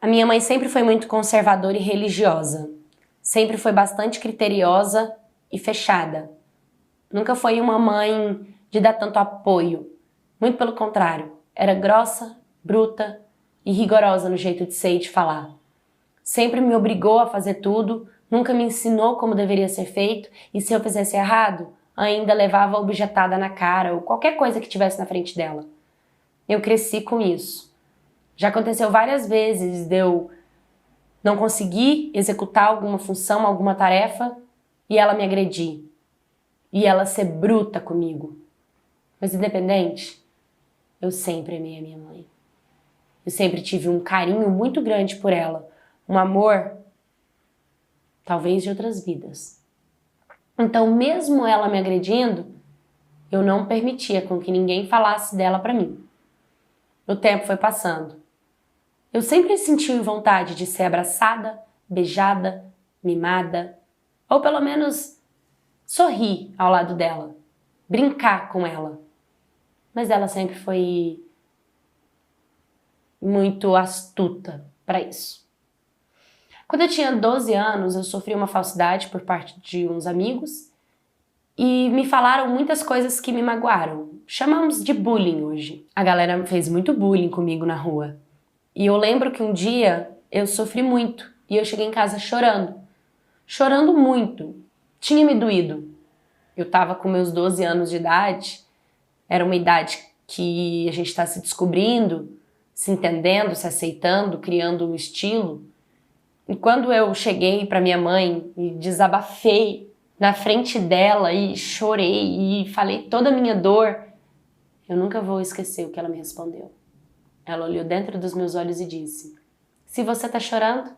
A minha mãe sempre foi muito conservadora e religiosa. Sempre foi bastante criteriosa e fechada. Nunca foi uma mãe de dar tanto apoio. Muito pelo contrário. Era grossa, bruta e rigorosa no jeito de ser e de falar. Sempre me obrigou a fazer tudo, nunca me ensinou como deveria ser feito e se eu fizesse errado, ainda levava objetada na cara ou qualquer coisa que tivesse na frente dela. Eu cresci com isso. Já aconteceu várias vezes de eu não conseguir executar alguma função, alguma tarefa e ela me agredir. E ela ser bruta comigo. Mas independente, eu sempre amei a minha mãe. Eu sempre tive um carinho muito grande por ela. Um amor, talvez de outras vidas. Então, mesmo ela me agredindo, eu não permitia com que ninguém falasse dela pra mim. O tempo foi passando. Eu sempre senti vontade de ser abraçada, beijada, mimada, ou pelo menos sorrir ao lado dela, brincar com ela. Mas ela sempre foi muito astuta para isso. Quando eu tinha 12 anos, eu sofri uma falsidade por parte de uns amigos e me falaram muitas coisas que me magoaram. Chamamos de bullying hoje. A galera fez muito bullying comigo na rua. E eu lembro que um dia eu sofri muito e eu cheguei em casa chorando. Chorando muito. Tinha me doído. Eu tava com meus 12 anos de idade. Era uma idade que a gente está se descobrindo, se entendendo, se aceitando, criando um estilo. E quando eu cheguei para minha mãe e desabafei na frente dela e chorei e falei toda a minha dor, eu nunca vou esquecer o que ela me respondeu. Ela olhou dentro dos meus olhos e disse: se você tá chorando,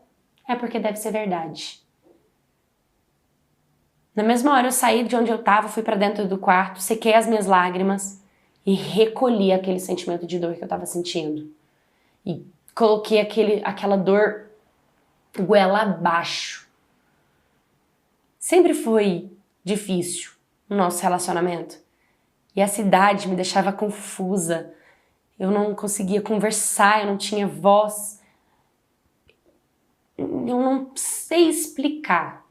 é porque deve ser verdade. Na mesma hora eu saí de onde eu tava, fui para dentro do quarto, sequei as minhas lágrimas e recolhi aquele sentimento de dor que eu tava sentindo. E coloquei aquela dor goela abaixo. Sempre foi difícil o nosso relacionamento. E essa idade me deixava confusa. Eu não conseguia conversar, eu não tinha voz. Eu não sei explicar.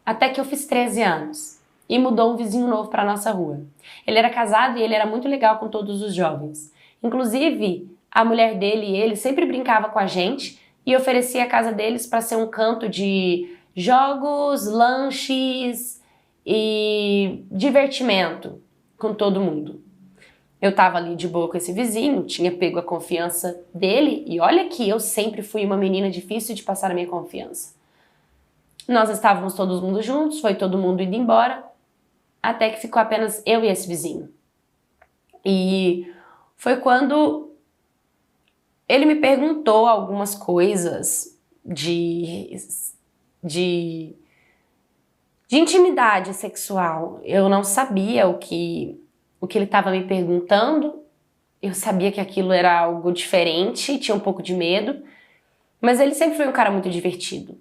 Até que eu fiz 13 anos e mudou um vizinho novo para nossa rua. Ele era casado e ele era muito legal com todos os jovens. Inclusive, a mulher dele e ele sempre brincava com a gente e oferecia a casa deles para ser um canto de jogos, lanches e divertimento com todo mundo. Eu tava ali de boa com esse vizinho, tinha pego a confiança dele e olha que eu sempre fui uma menina difícil de passar a minha confiança. Nós estávamos todo mundo juntos, foi todo mundo indo embora, até que ficou apenas eu e esse vizinho. E foi quando ele me perguntou algumas coisas de intimidade sexual. Eu não sabia o que ele estava me perguntando, eu sabia que aquilo era algo diferente, tinha um pouco de medo, mas ele sempre foi um cara muito divertido.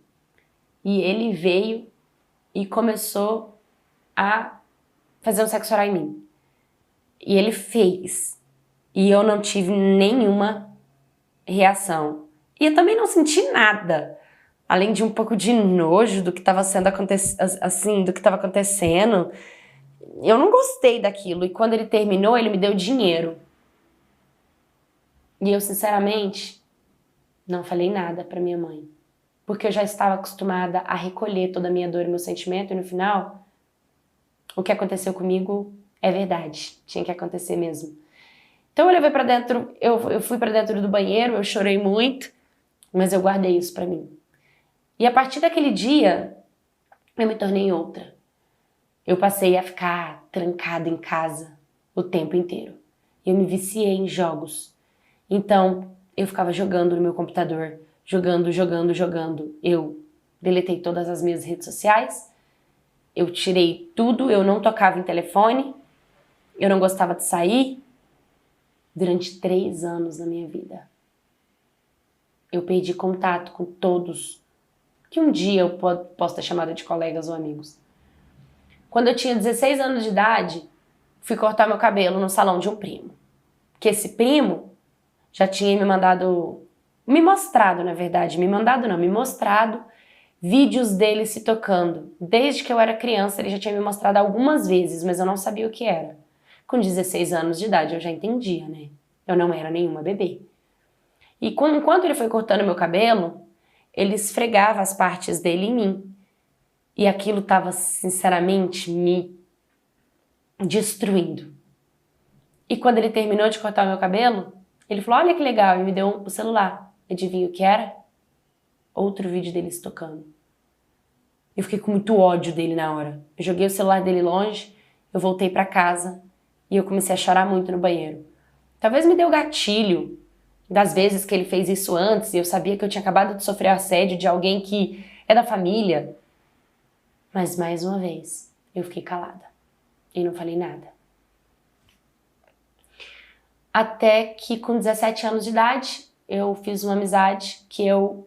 E ele veio e começou a fazer um sexo oral em mim. E ele fez. E eu não tive nenhuma reação. E eu também não senti nada. Além de um pouco de nojo do que estava acontecendo. Eu não gostei daquilo. E quando ele terminou, ele me deu dinheiro. E eu, sinceramente, não falei nada pra minha mãe. Porque eu já estava acostumada a recolher toda a minha dor e meu sentimento. E no final, o que aconteceu comigo é verdade. Tinha que acontecer mesmo. Então eu levei pra dentro, eu fui pra dentro do banheiro, eu chorei muito. Mas eu guardei isso pra mim. E a partir daquele dia, eu me tornei outra. Eu passei a ficar trancada em casa o tempo inteiro. Eu me viciei em jogos. Então, eu ficava jogando no meu computador, jogando. Eu deletei todas as minhas redes sociais, eu tirei tudo, eu não tocava em telefone, eu não gostava de sair. Durante 3 anos na minha vida. Eu perdi contato com todos, que um dia eu posso ter chamado de colegas ou amigos. Quando eu tinha 16 anos de idade, fui cortar meu cabelo no salão de um primo. Que esse primo já tinha me mandado me mostrado, na verdade, me mandado não, me mostrado vídeos dele se tocando. Desde que eu era criança, ele já tinha me mostrado algumas vezes, mas eu não sabia o que era. Com 16 anos de idade eu já entendia, né? Eu não era nenhuma bebê. E enquanto ele foi cortando meu cabelo, ele esfregava as partes dele em mim. E aquilo estava, sinceramente, me destruindo. E quando ele terminou de cortar o meu cabelo, ele falou, olha que legal, e me deu o celular. Adivinha o que era? Outro vídeo dele se tocando. Eu fiquei com muito ódio dele na hora. Eu joguei o celular dele longe, eu voltei pra casa e eu comecei a chorar muito no banheiro. Talvez me deu gatilho das vezes que ele fez isso antes e eu sabia que eu tinha acabado de sofrer assédio de alguém que é da família. Mas mais uma vez, eu fiquei calada e não falei nada. Até que com 17 anos de idade, eu fiz uma amizade que eu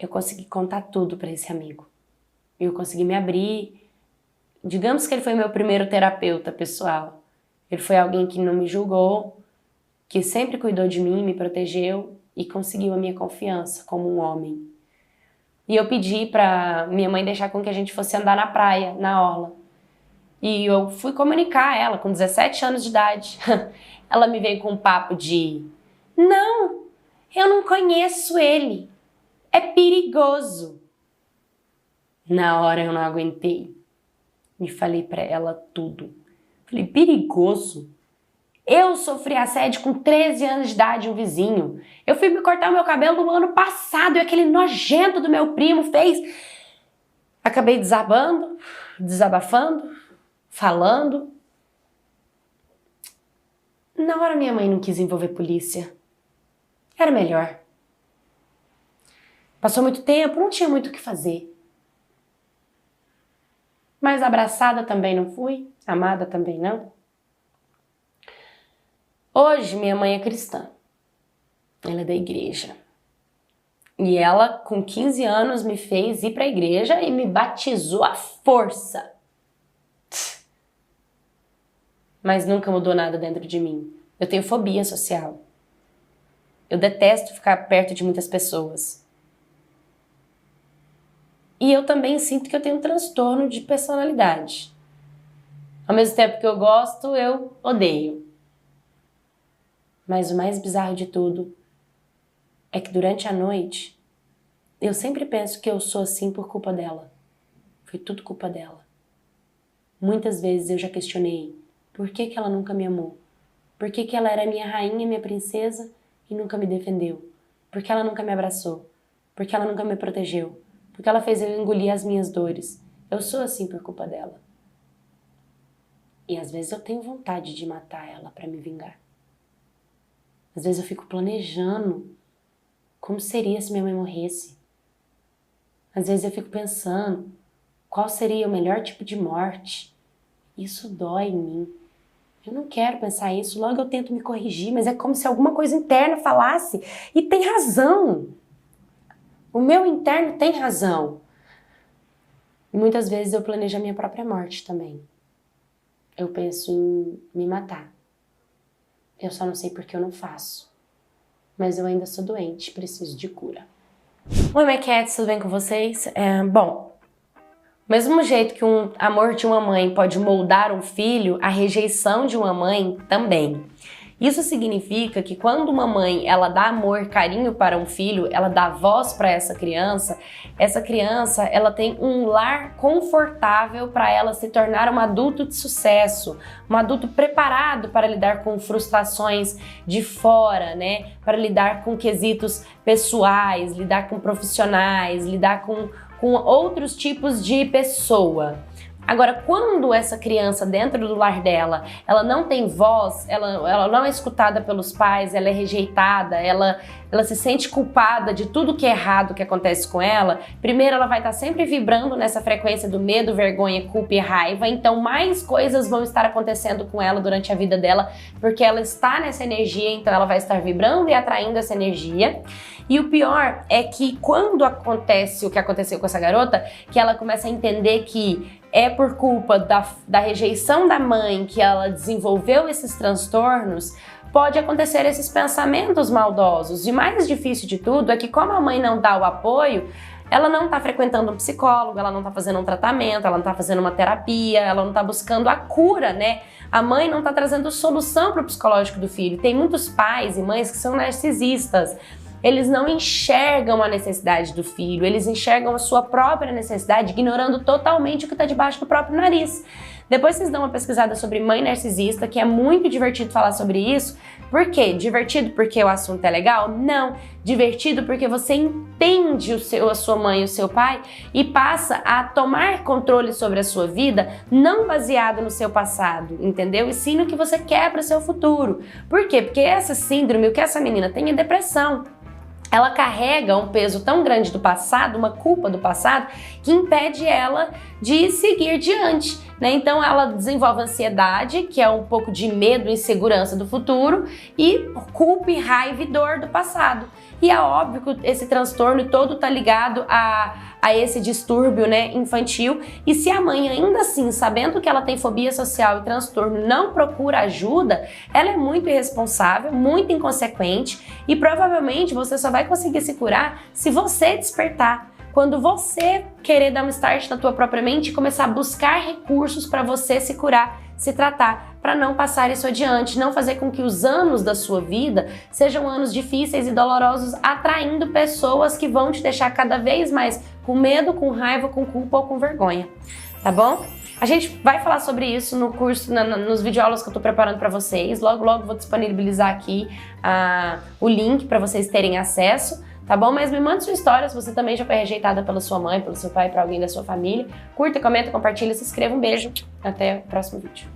consegui contar tudo para esse amigo. Eu consegui me abrir. Digamos que ele foi meu primeiro terapeuta pessoal. Ele foi alguém que não me julgou, que sempre cuidou de mim, me protegeu e conseguiu a minha confiança como um homem. E eu pedi pra minha mãe deixar com que a gente fosse andar na praia, na orla. E eu fui comunicar a ela com 17 anos de idade. Ela me veio com um papo de: não, eu não conheço ele, é perigoso. Na hora eu não aguentei e falei pra ela tudo. Falei, perigoso? Eu sofri assédio com 13 anos de idade, um vizinho. Eu fui me cortar o meu cabelo no ano passado e aquele nojento do meu primo fez. Acabei desabando, desabafando, falando. Na hora minha mãe não quis envolver polícia. Era melhor. Passou muito tempo, não tinha muito o que fazer. Mas abraçada também não fui, amada também não. Hoje minha mãe é cristã. Ela é da igreja. E ela, com 15 anos, me fez ir para a igreja e me batizou à força. Mas nunca mudou nada dentro de mim. Eu tenho fobia social. Eu detesto ficar perto de muitas pessoas. E eu também sinto que eu tenho um transtorno de personalidade. Ao mesmo tempo que eu gosto, eu odeio. Mas o mais bizarro de tudo é que durante a noite eu sempre penso que eu sou assim por culpa dela. Foi tudo culpa dela. Muitas vezes eu já questionei por que ela nunca me amou. Por que ela era minha rainha, minha princesa e nunca me defendeu. Por que ela nunca me abraçou. Por que ela nunca me protegeu. Porque ela fez eu engolir as minhas dores. Eu sou assim por culpa dela. E às vezes eu tenho vontade de matar ela para me vingar. Às vezes eu fico planejando como seria se minha mãe morresse. Às vezes eu fico pensando qual seria o melhor tipo de morte. Isso dói em mim. Eu não quero pensar isso, logo eu tento me corrigir, mas é como se alguma coisa interna falasse. E tem razão. O meu interno tem razão. E muitas vezes eu planejo a minha própria morte também. Eu penso em me matar. Eu só não sei porque eu não faço. Mas eu ainda sou doente, preciso de cura. Oi, My Cats, tudo bem com vocês? Bom, mesmo jeito que um amor de uma mãe pode moldar um filho, a rejeição de uma mãe também. Isso significa que quando uma mãe ela dá amor, carinho para um filho, ela dá voz para essa criança ela tem um lar confortável para ela se tornar um adulto de sucesso, um adulto preparado para lidar com frustrações de fora, né? Para lidar com quesitos pessoais, lidar com profissionais, lidar com outros tipos de pessoa. Agora, quando essa criança dentro do lar dela, ela não tem voz, ela não é escutada pelos pais, ela é rejeitada, ela se sente culpada de tudo que é errado que acontece com ela, primeiro ela vai estar sempre vibrando nessa frequência do medo, vergonha, culpa e raiva, então mais coisas vão estar acontecendo com ela durante a vida dela, porque ela está nessa energia, então ela vai estar vibrando e atraindo essa energia. E o pior é que quando acontece o que aconteceu com essa garota, que ela começa a entender que é por culpa da rejeição da mãe que ela desenvolveu esses transtornos, pode acontecer esses pensamentos maldosos. E mais difícil de tudo é que, como a mãe não dá o apoio, ela não está frequentando um psicólogo, ela não está fazendo um tratamento, ela não está fazendo uma terapia, ela não está buscando a cura, né? A mãe não está trazendo solução para o psicológico do filho. Tem muitos pais e mães que são narcisistas. Eles não enxergam a necessidade do filho, eles enxergam a sua própria necessidade, ignorando totalmente o que está debaixo do próprio nariz. Depois vocês dão uma pesquisada sobre mãe narcisista, que é muito divertido falar sobre isso. Por quê? Divertido porque o assunto é legal? Não. Divertido porque você entende a sua mãe e o seu pai e passa a tomar controle sobre a sua vida, não baseado no seu passado, entendeu? E sim no que você quer para o seu futuro. Por quê? Porque essa síndrome, o que essa menina tem é depressão. Ela carrega um peso tão grande do passado, uma culpa do passado, que impede ela de seguir diante, né? Então ela desenvolve ansiedade, que é um pouco de medo e insegurança do futuro, e culpa e raiva e dor do passado. E é óbvio que esse transtorno todo tá ligado a esse distúrbio, né, infantil. E se a mãe ainda assim, sabendo que ela tem fobia social e transtorno, não procura ajuda, ela é muito irresponsável, muito inconsequente e provavelmente você só vai conseguir se curar se você despertar. Quando você querer dar um start na tua própria mente e começar a buscar recursos para você se curar, se tratar, para não passar isso adiante, não fazer com que os anos da sua vida sejam anos difíceis e dolorosos, atraindo pessoas que vão te deixar cada vez mais com medo, com raiva, com culpa ou com vergonha, tá bom? A gente vai falar sobre isso no curso, nos videoaulas que eu tô preparando para vocês. Logo, logo vou disponibilizar aqui o link para vocês terem acesso. Tá bom? Mas me mande sua história, se você também já foi rejeitada pela sua mãe, pelo seu pai, para alguém da sua família. Curta, comenta, compartilha, se inscreva. Um beijo. Até o próximo vídeo.